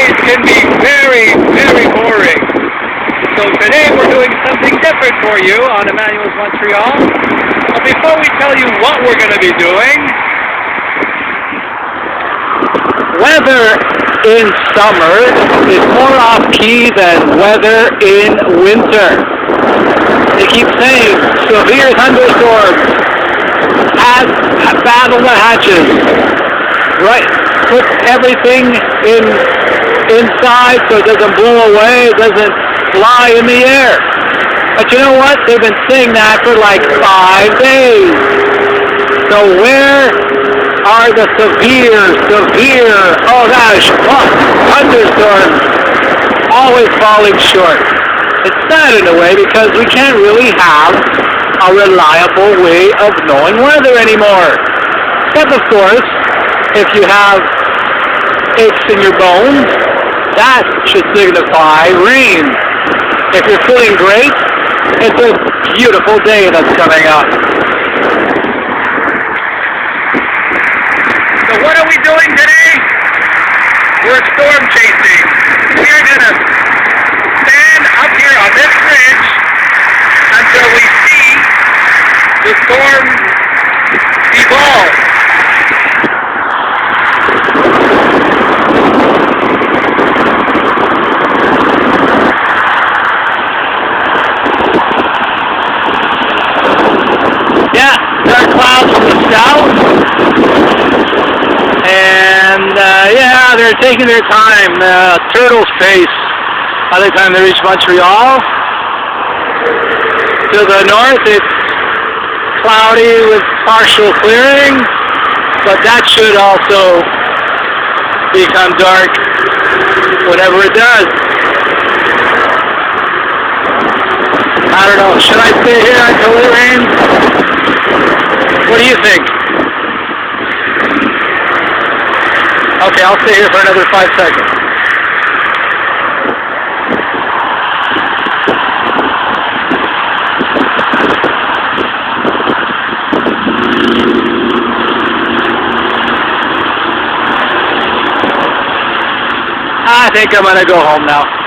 days can be very, very boring. So today we're doing something different for you on Emmanuel's Montreal. But before we tell you what we're going to be doing, weather in summer is more off-key than weather in winter. They keep saying severe thunderstorms, battle the hatches, right? Put everything inside so it doesn't blow away, it doesn't fly in the air. But you know what? They've been saying that for like 5 days. So where are the severe, thunderstorms always falling short? It's sad in a way because we can't really have a reliable way of knowing weather anymore. But of course, if you have aches in your bones, that should signify rain. If you're feeling great, it's a beautiful day that's coming up. So what are we doing today? We're storm chasing. We're going to stand up here on this bridge until we see the storm evolve. Yeah, there are clouds from the south. And yeah, they're taking their time. Turtles pace by the time they reach Montreal. To the north, it's cloudy with partial clearing, but that should also become dark whenever it does. I don't know. Should I stay here until it rains? What do you think? Okay, I'll stay here for another 5 seconds. I think I'm going to go home now.